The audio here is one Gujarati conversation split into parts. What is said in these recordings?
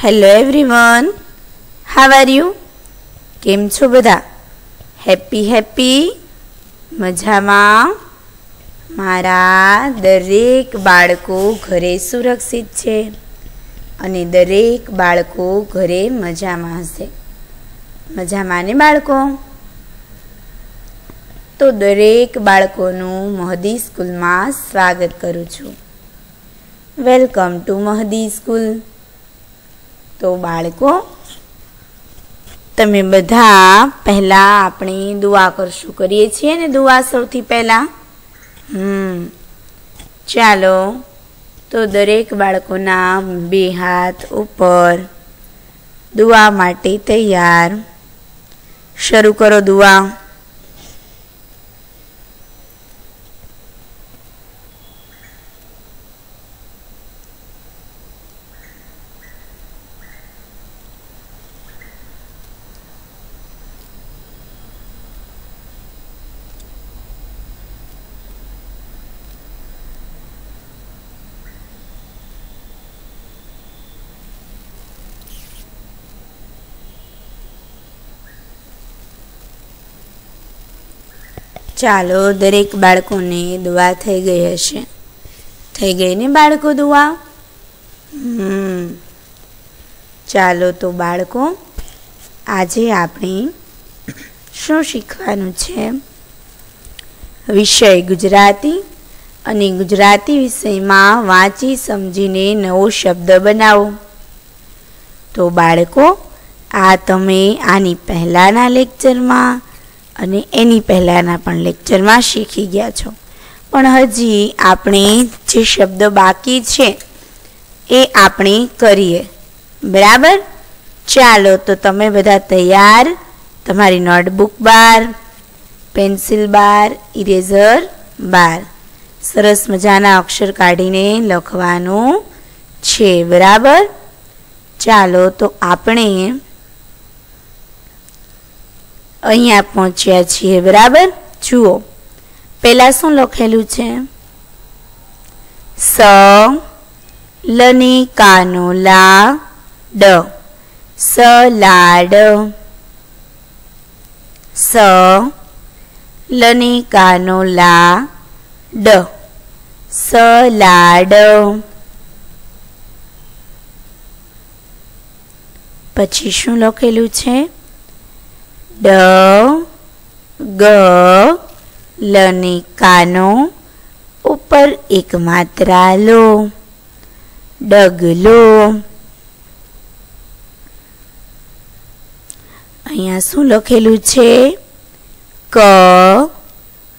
Hello everyone, how are you? કેમ છો બધા? હેપી મજામાં? મારા દરેક બાળકો ઘરે સુરક્ષિત છે અને દરેક બાળકો ઘરે મજામાં હશે. મજામાં ને બાળકો? તો દરેક બાળકોનું મહદી સ્કૂલમાં સ્વાગત કરું છું. Welcome to Mahadi school. તો બાળકો, તમે બધા પહેલા આપણે દુઆ કરશું, કરીએ છીએ ને દુઆ સૌથી પહેલા? ચાલો તો દરેક બાળકોના બે હાથ ઉપર, દુઆ માટે તૈયાર. શરૂ કરો દુઆ. ચાલો, દરેક બાળકોને દુઆ થઈ ગઈ હશે. થઈ ગઈ ને બાળકો દુઆ? ચાલો તો બાળકો, આજે આપણે શું શીખવાનું છે? વિષય ગુજરાતી, અને ગુજરાતી વિષયમાં વાંચી સમજીને નવો શબ્દ બનાવો. તો બાળકો, આ તમે આની પહેલાંના લેક્ચરમાં અને એની પહેલાંના પણ લેક્ચરમાં શીખી ગયા છો, પણ હજી આપણે જે શબ્દ બાકી છે એ આપણે કરીએ. બરાબર? ચાલો તો તમે બધા તૈયાર? તમારી નોટબુક બાર, પેન્સિલ બાર, ઇરેઝર બાર. સરસ મજાના અક્ષર કાઢીને લખવાનું છે. બરાબર? ચાલો તો આપણે અહીંયા પહોંચ્યા છીએ. બરાબર? જુઓ, પહેલા શું લખેલું છે? સ લની કાનો લા ડ, સલાડ. સ લની કાનો લા ડ, સલાડ. પછી શું લખેલું છે? ડ ગ લની કાનો ઉપર એક માત્રા લો, ડગલો. અહીંયા શું લખેલું છે? ક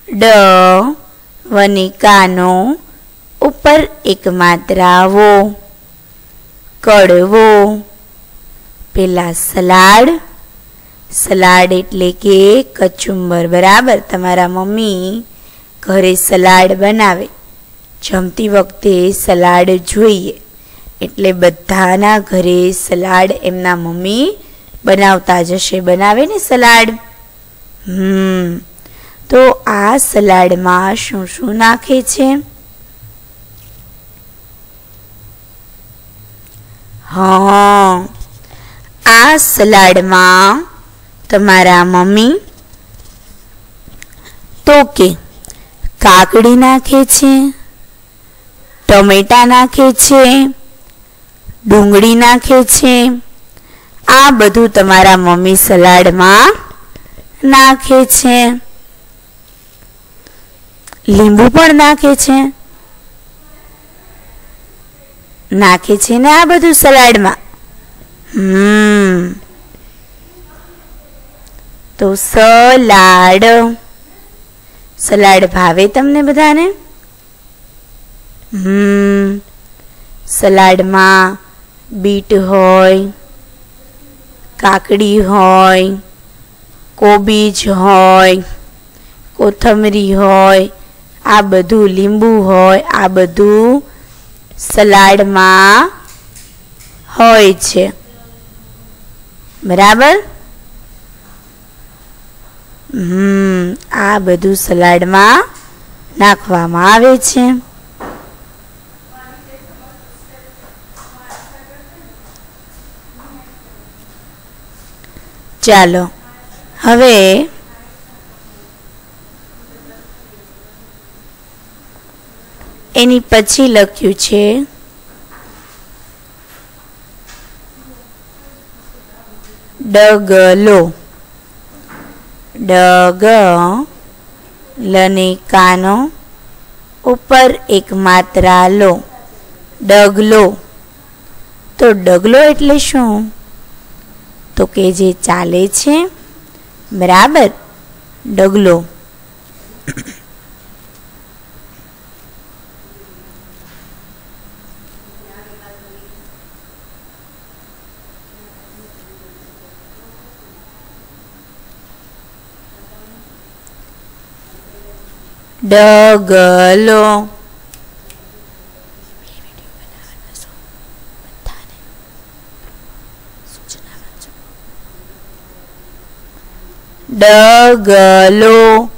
ડ વની કાનો ઉપર એક માત્રા વો, કડવો. પેલા સલાડ. સલાડ એટલે કે કચુંબર. બરાબર? તમારા મમ્મી ઘરે સલાડ બનાવે, જમતી વખતે સલાડ જોઈએ, એટલે બધાના ઘરે સલાડ એમના મમ્મી બનાવતા જ હશે. બનાવે ને સલાડ? તો આ સલાડમાં શું શું નાખે છે? આ સલાડમાં તમારા મમ્મી તો કે કાકડી નાખે છે, ટમેટા નાખે છે, ડુંગળી નાખે છે. આ બધું તમારા મમ્મી સલાડમાં નાખે છે. લીંબુ પણ નાખે છે. નાખે છે ને આ બધું સલાડમાં? તો સલાડ. સલાડ ભાવે તમને બધાને? સલાડમાં બીટ હોય, કાકડી હોય, કોબીજ હોય, કોથમરી હોય, આ બધું, લીંબુ હોય, આ બધું સલાડમાં હોય છે. બરાબર? આ બધું સલાડમાં નાખવામાં આવે છે. ચાલો હવે એની પછી લખ્યું છે ડગલો. ડગ લને કાનો ઉપર એક માત્રા લો, ડગલો. તો ડગલો એટલે શું? તો કે જે ચાલે છે, બરાબર, ડગલો. ડગલો. ડગલો.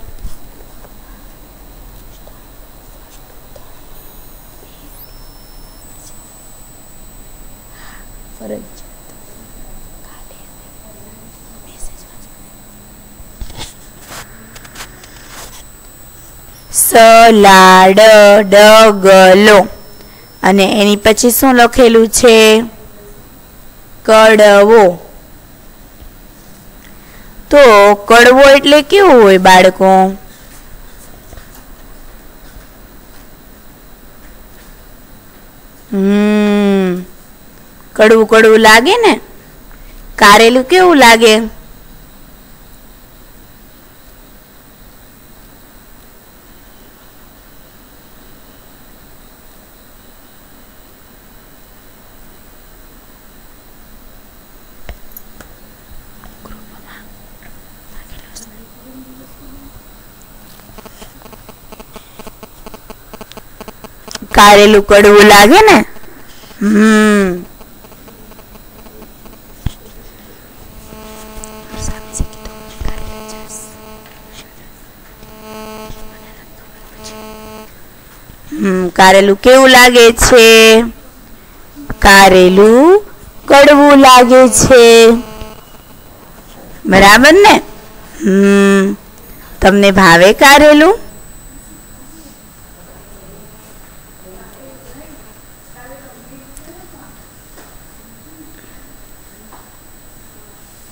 સલાડ, ડગલો. અને એની પછી શું લખેલું છે? કડવો. તો કડવો એટલે કેવું હોય બાળકો? કડવું કડવું લાગે ને. કારેલું કેવું લાગે? કારેલું કડવું લાગે ને. કારેલું કેવું લાગે છે? કારેલું કડવું લાગે છે, બરાબર ને. તમને ભાવે કારેલું?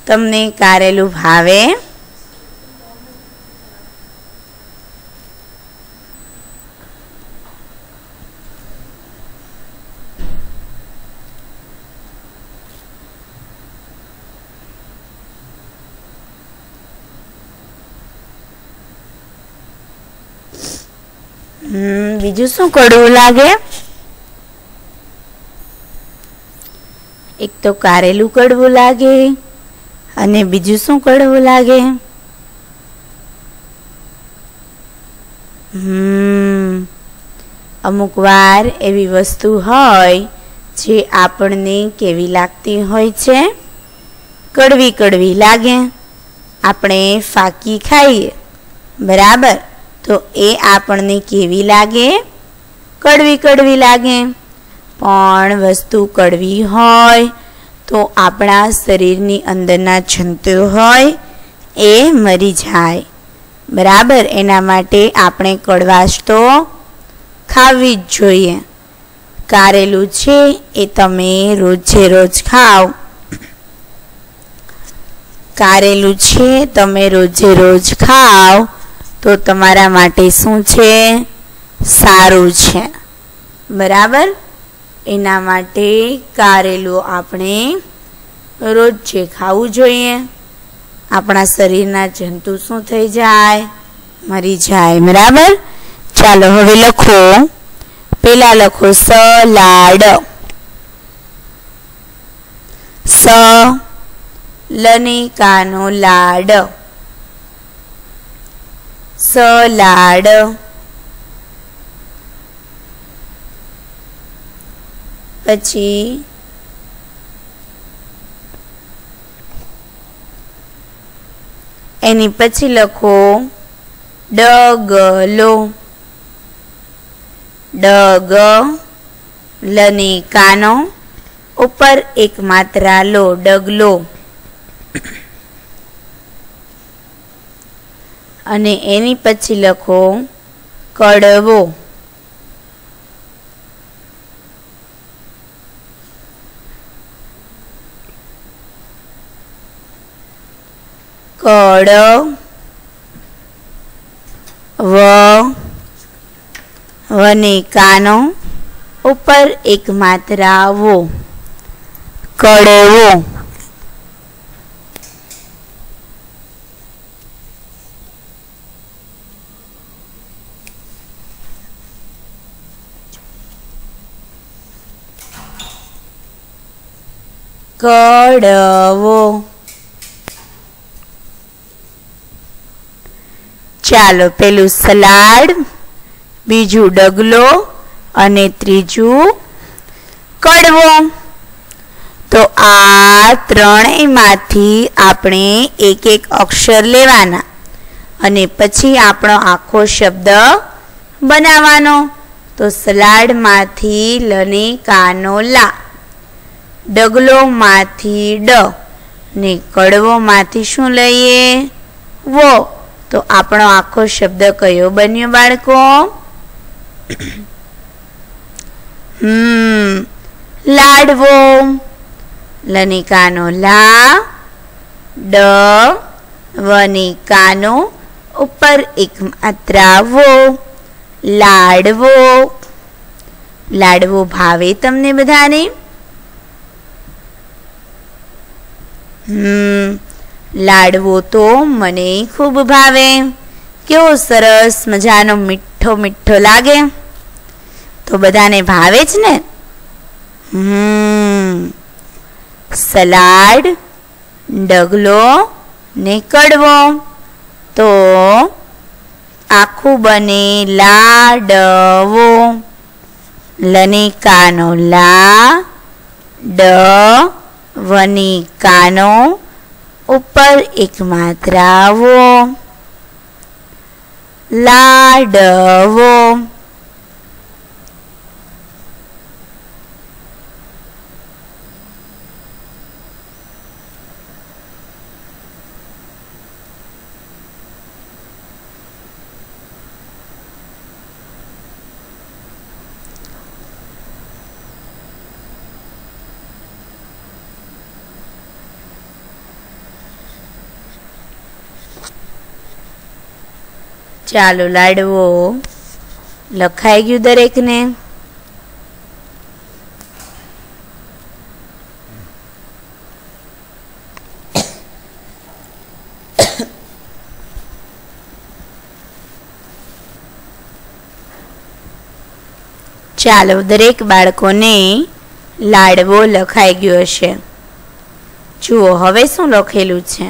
તમને કારેલું ભાવે? બીજું શું કડવું લાગે? એક તો કારેલું કડવું લાગે, અને બીજું શું કડવું લાગે? અમુક વાર એવી વસ્તુ હોય જે આપણને કેવી લાગતી હોય છે? કડવી કડવી લાગે. આપણે ફાકી ખાઈએ, બરાબર, તો એ આપણને કેવી લાગે? કડવી કડવી લાગે. પણ વસ્તુ કડવી હોય તો આપણા શરીરની અંદરના જંતુઓ હોય એ મરી જાય, બરાબર. એના માટે આપણે કડવાશ તો ખાવી જ જોઈએ. કારેલું છે એ તમે રોજે રોજ ખાઓ. કારેલું છે તમે રોજે રોજ ખાઓ તો તમારા માટે શું છે? સારું છે, બરાબર. એના માટે કારેલું આપણે રોજ ખાવું જોઈએ. આપણા શરીરના જંતુ શું થઈ જાય? મરી જાય, બરાબર. ચાલો હવે લખો. પેલા લખો સલાડ. સ લને કાનો લાડ, સલાડ. પછી એની પછી લખો ડગલો. ડગ લને કાનો ઉપર એક માત્રા લો, ડગલો. અને એની પછી લખો કડવો. વની કાનો ઉપર એક માત્રા વો, કડવો. કડવો. ચાલો પેલું સલાડ, બીજું ડગલો અને ત્રીજું કડવો. તો આ ત્રણેયમાંથી આપણે એક એક અક્ષર લેવાના અને પછી આપણો આખો શબ્દ બનાવવાનો. તો સલાડમાંથી લને કાનો લા, ડગલોમાંથી ડ ને કડવોમાંથી શું લઈએ વો. તો આપણો આખો શબ્દ કયો બન્યો બાળકો? લાડવો. લનિકાનો લા, ડ વનિકાનો ઉપર એક માત્રા વો, લાડવો. લાડવો ભાવે તમને બધાને? લાડવો તો મને ખૂબ ભાવે. કેવો સરસ મજાનો મીઠો મીઠો લાગે. તો બધાને ભાવે જ ને. સલાડ, ડગલો ને કડવો. તો આખું બને લાડવો. લનિકાનો લા, ડ વનિકાનો ઉપર એક માત્રા વો, લાડવો. ચાલો લાડવો લખાઈ ગયું દરેકને. ચાલો દરેક બાળકોને લાડવો લખાઈ ગયો હશે. જુઓ હવે શું લખેલું છે?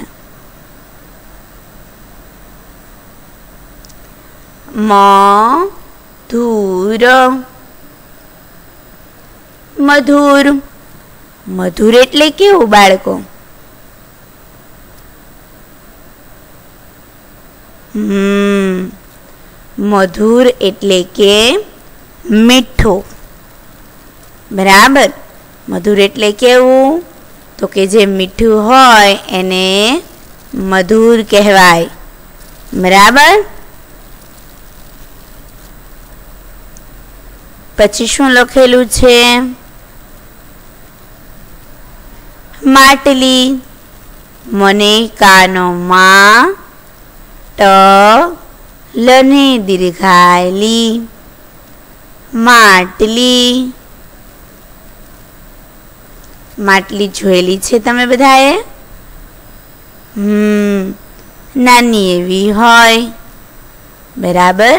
મધુર. મધુર. મધુર એટલે કેવું બાળકો? મધુર એટલે કે મીઠું. બરાબર. મધુર એટલે કેવું? તો કે જે મીઠું હોય એને મધુર કહેવાય. બરાબર. પછી શું લખેલું છે? માટલી. મને કાનો માં, ટ લને દીર્ઘાયલી, માટલી. માટલી જોયેલી છે તમે બધાએ? નાની એવી હોય. બરાબર.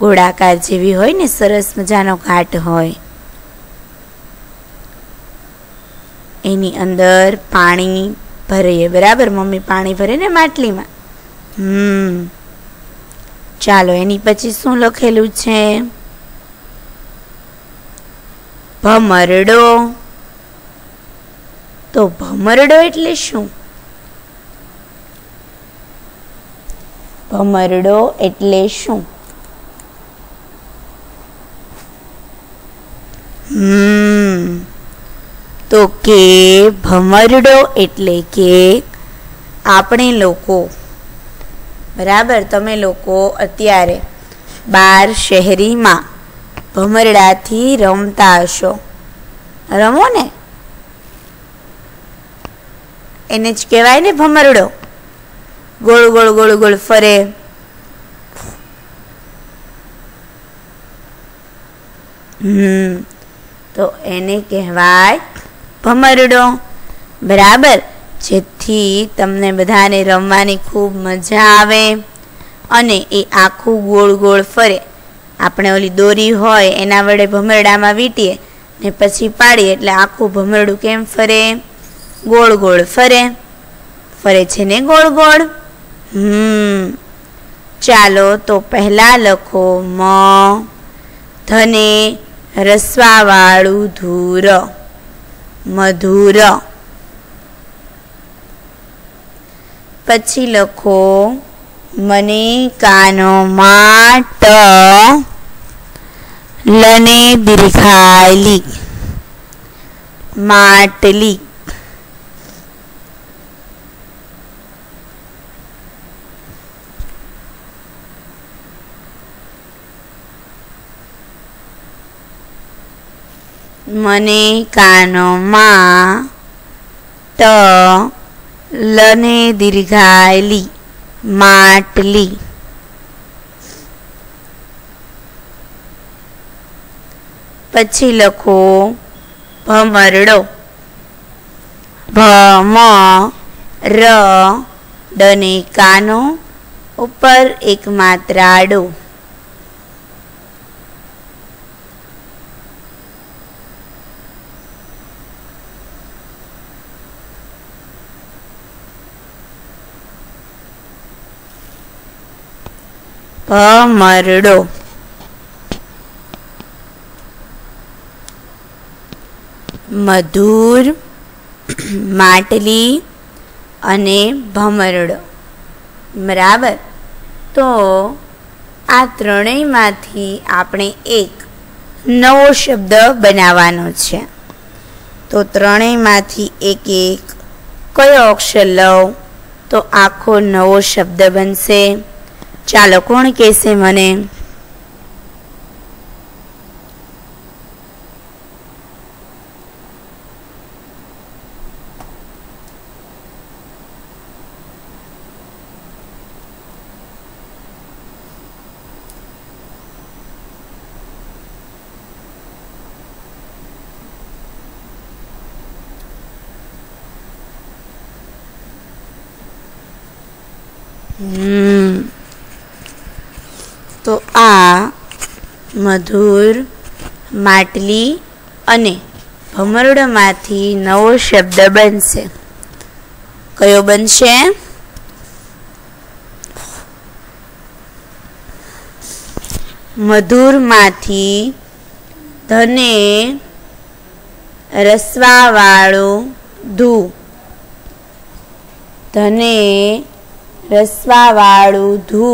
ગોળાકાર જેવી હોય ને, સરસ મજાનો ઘાટ હોય. એની અંદર પાણી ભરીએ. બરાબર. મમ્મી પાણી ભરે ને માટલીમાં. ચાલો એની પછી શું લખેલું છે? ભમરડો. તો ભમરડો એટલે શું? ભમરડો એટલે શું? તો કે ભમરડો એટલે કે આપણે લોકો બરાબર. તમે લોકો અત્યારે બાર શહેરીમાં ભમરડાથી રમતા હશો. રમો ને, એને જ કહેવાય ને ભમરડો. ગોળ ગોળ ગોળ ગોળ ફરે. તો એને કહેવાય ભમરડો. બરાબર. જેથી તમને બધાને રમવાની ખૂબ મજા આવે અને એ આખું ગોળ ગોળ ફરે. આપણે ઓલી દોરી હોય એના વડે ભમરડામાં વીંટીએ ને પછી પાડીએ એટલે આખું ભમરડું કેમ ફરે? ગોળ ગોળ ફરે. ફરે છે ને ગોળ ગોળ. ચાલો તો પહેલા લખો મ, ધને રસવાવાળું ધૂર, મધુર. પછી લખો મને કાનો માટ, લને દીર્ઘાયલી, માટલી. મને કાનો માં ટ, લને દીર્ઘાયલી, માટલી. પછી લખો ભમરડો. ભમ ર, ડને કાનો, ઉપર એક માત્રાડો. ભમરડો. મધુર, માટલી અને ભમરડો. બરાબર. તો આ ત્રણેયમાંથી આપણે એક નવો શબ્દ બનાવવાનો છે. તો ત્રણેયમાંથી એક એક કયો અક્ષર લઉં તો આખો નવો શબ્દ બનશે? ચાલો, કોણ કહેશે મને? તો આ મધુર, માટલી અને ભમરડામાંથી નવો શબ્દ બનશે. કયો બનશે? મધુરમાંથી ધને રસવાવાળું ધુ, ધને રસવાવાળું ધુ.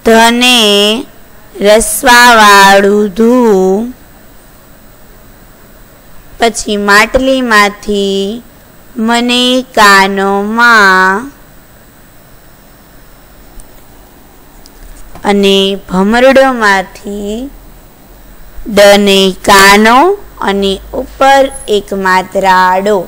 ધને રસવાવાળું ધુ. પછી માટલીમાંથી મને કાનો માં અને ભમરડોમાંથી ડને કાનો અને ઉપર એક માત્રાડો.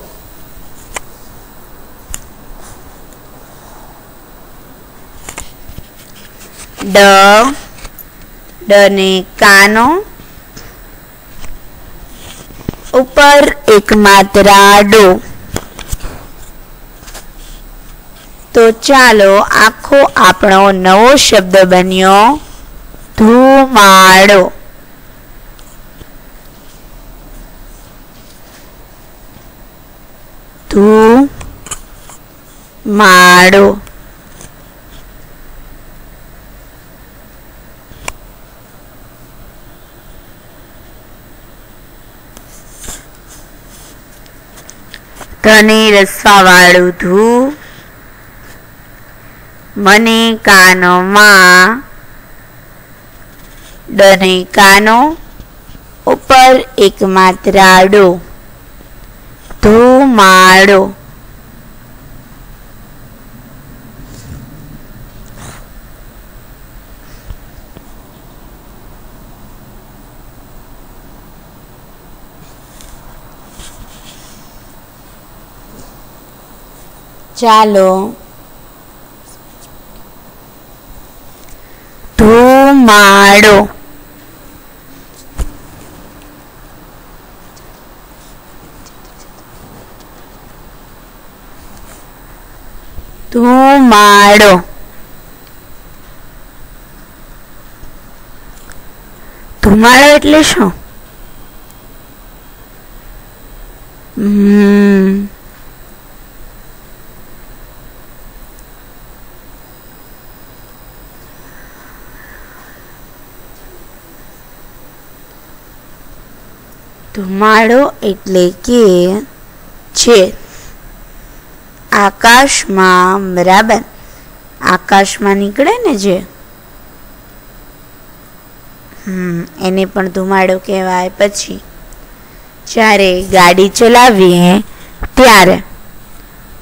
ડને કાનો, ઉપર એક માત્રાડો. તો ચાલો, આખો આપણો નવો શબ્દ બન્યો ધુમાડો. ધુમાડો. ધને રસવાવાળું ધુ, મને કાનો માં, ડને કાનો, ઉપર ઉપર એક માત્રા ડો, ધુમાડો. ચાલો ધુમાડો. ધુમાડો. ધુમાડો એટલે શું? ધુમાડો એટલે કે છે આકાશમાં, બરાબર, આકાશમાં નીકળે ને જે, એને પણ ધુમાડો કહેવાય. પછી જ્યારે ગાડી ચલાવીએ ત્યારે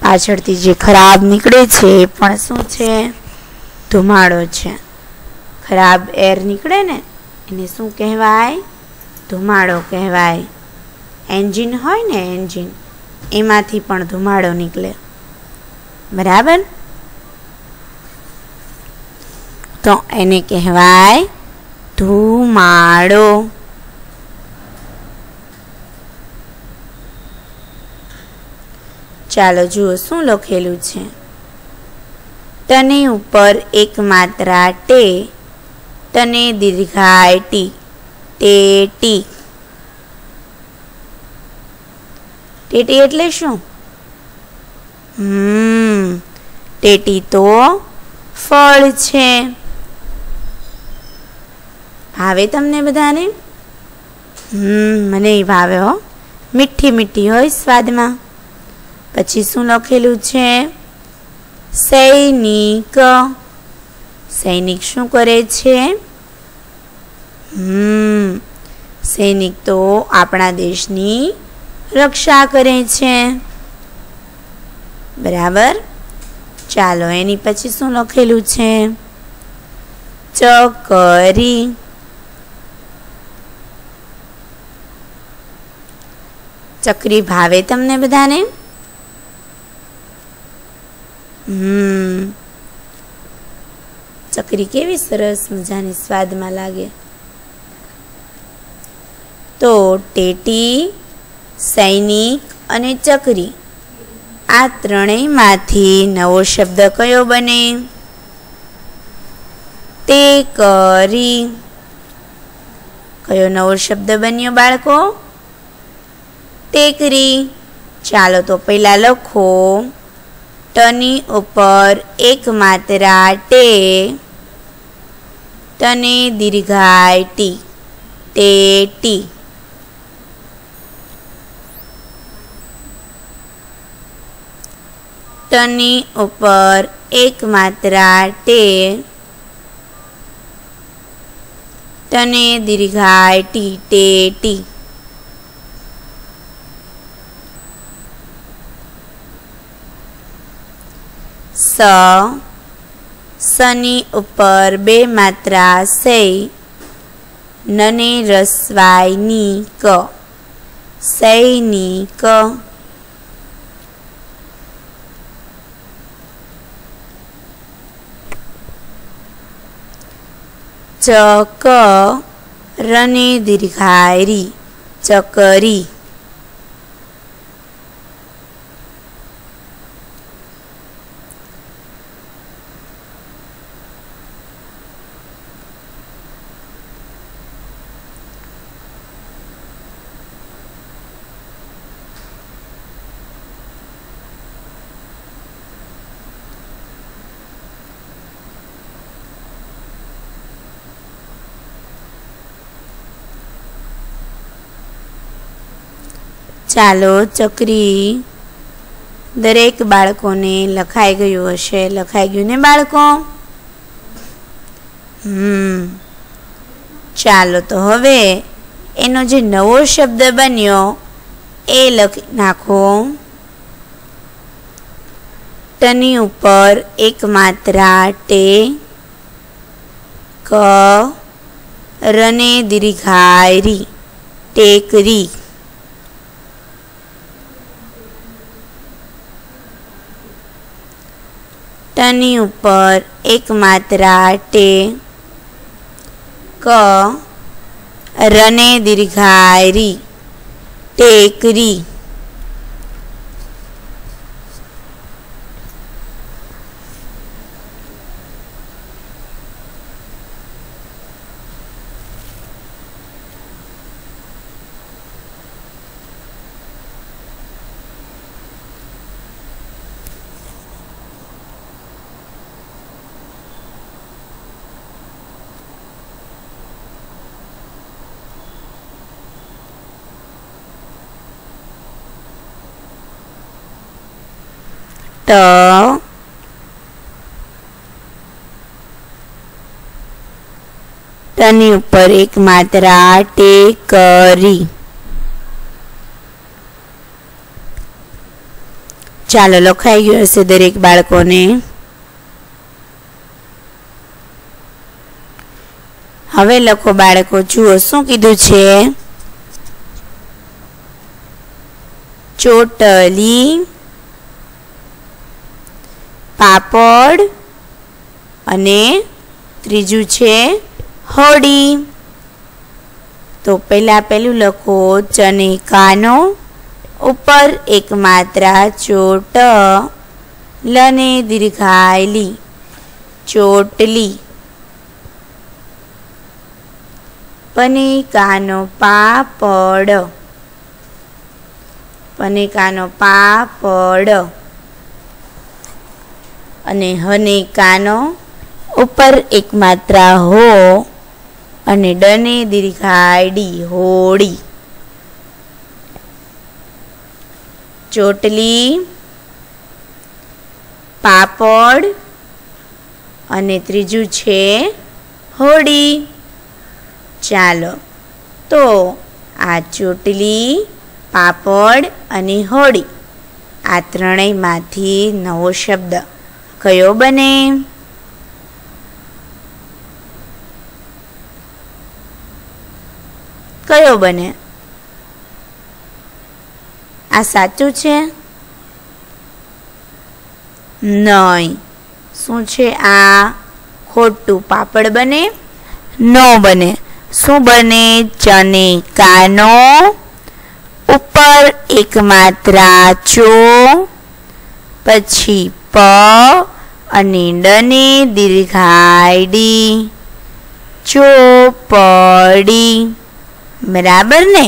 પાછળથી જે ખરાબ નીકળે છે એ પણ શું છે? ધુમાડો છે. ખરાબ એર નીકળે ને એને શું કહેવાય? ધુમાડો કહેવાય. એન્જિન હોય ને, એન્જિન, એમાંથી પણ ધુમાડો નીકળે, બરાબર, તો એને કહેવાય ધુમાડો. ચાલો જુઓ શું લખેલું છે. તને ઉપર એક માત્રા ટે, તને દીર્ઘાય ટી, ટેટી. ટેટી એટલે શું? ટેટી તો ફળ છે. ભાવે તમને બધાને? મને ભાવે હો, મીઠી મીઠી હોય સ્વાદમાં. પછી શું લખેલું છે? સૈનિક. સૈનિક શું કરે છે? સૈનિક તો આપણા દેશની રક્ષા કરે છે, બરાબર. ચાલો એની પછી શું લખેલું છે? ચકરી. ચકરી ભાવે તમને બધાને? ચકરી કેવી સરસ મજાની સ્વાદમાં લાગે. તો ટેટી, સૈનિક અને ચકરી, આ ત્રણેયમાંથી નવો શબ્દ કયો બને? ટેકરી. કયો નવો શબ્દ બન્યો બાળકો? ટેકરી. ચાલો તો પહેલા લખો. ટની ઉપર એક માત્રા ટે, તને દીર્ઘાય ટી, ટેટી. ટની ઉપર એક માત્રા ટે, તને દીર્ઘાય ટી, ટેટી. સની ઉપર બે માત્રા સૈ, નને રસવાયની ક, સૈનિક. ચક, રને દીર્ઘાયરી, ચકરી. ચાલો ચકરી દરેક બાળકોને લખાઈ ગયું હશે. લખાઈ ગયું ને બાળકો? ચાલો તો હવે એનો જે નવો શબ્દ બન્યો એ લખી નાખો. ટની ઉપર એક માત્રા ટે, ક, રને દીર્ઘાય રી, ટેકરી. ટની ઉપર એક માત્રા ટે, ક, રને દીર્ઘાય રી, ટેકરી. ટ, ટની ઉપર એક માત્રા ટેકરી. ચાલો લખાઈ ગયું હશે દરેક બાળકોને. હવે લખો બાળકો, જુઓ શું કીધું છે. ચોટલી, પાપડ અને ત્રીજું છે હોડી. તો પહેલું લખો ચને કાનો, ઉપર એક માત્રા ચોટ, લને દીર્ઘાયલી, ચોટલી. pane કાનો પાપડ, pane કાનો પાપડ. અને હને કાનો ઉપર એક માત્રા હો અને ડને દીર્ઘાયડી, હોડી. ચોટલી, પાપડ અને ત્રીજું છે હોડી. ચાલો તો આ ચોટલી, પાપડ અને હોડી આ ત્રણેયમાંથી નવો શબ્દ કયો બને? કયો બને? આ સાચું છે? નહીં. શું છે આ? ખોટું. પાપડ બને? ન બને. શું બને? ચને કાનો, ઉપર એક માત્રા ચો, પછી પ અને ડને દીર્ઘાયડી, ચોપડી. બરાબર ને?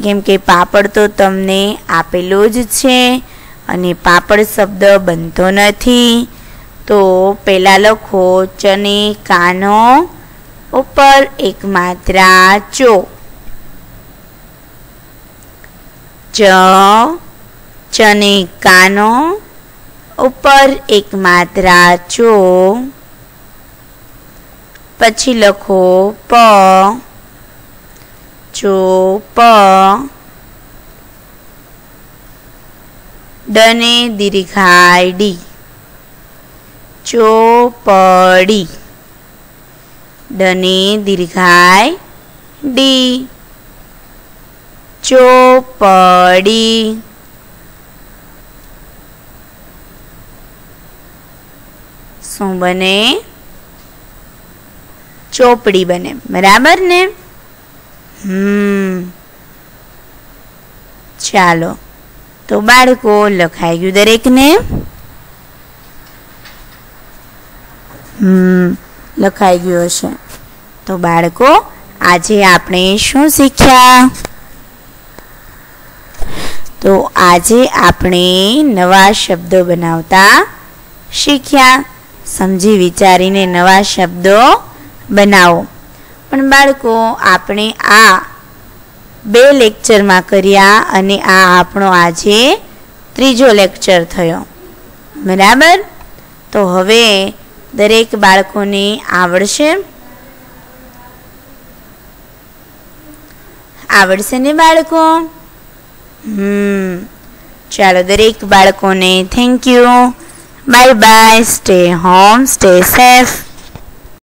કેમ કે પાપડ તો તમને આપેલો જ છે અને પાપડ શબ્દ બનતો નથી. તો પહેલા લખો ચને કાનો, ઉપર એક માત્રા ચો, ચને કાનો, ઉપર એક માત્રા ચો, પછી લખો પ, ચોપ, ડને દીર્ઘાયડી, ચોપડી. ડને દીર્ઘાય ડી, ચોપડી. શું બને? ચોપડી બને. બરાબર ને? ચાલો તો બાળકો લખાઈ ગયું દરેકને? લખાઈ ગયું હશે. તો બાળકો આજે આપણે શું શીખ્યા? તો આજે આપણે નવા શબ્દો બનાવતા શીખ્યા. સમજી વિચારીને નવા શબ્દો બનાવો. પણ બાળકો આપણે આ 2 લેક્ચરમાં કર્યા અને આ આપણો આજે 3જો લેક્ચર થયો. બરાબર? તો હવે દરેક બાળકોને આવડશે? આવડશે ને બાળકો? ચાલો દરેક બાળકોને thank you. Bye bye. Stay home, stay safe.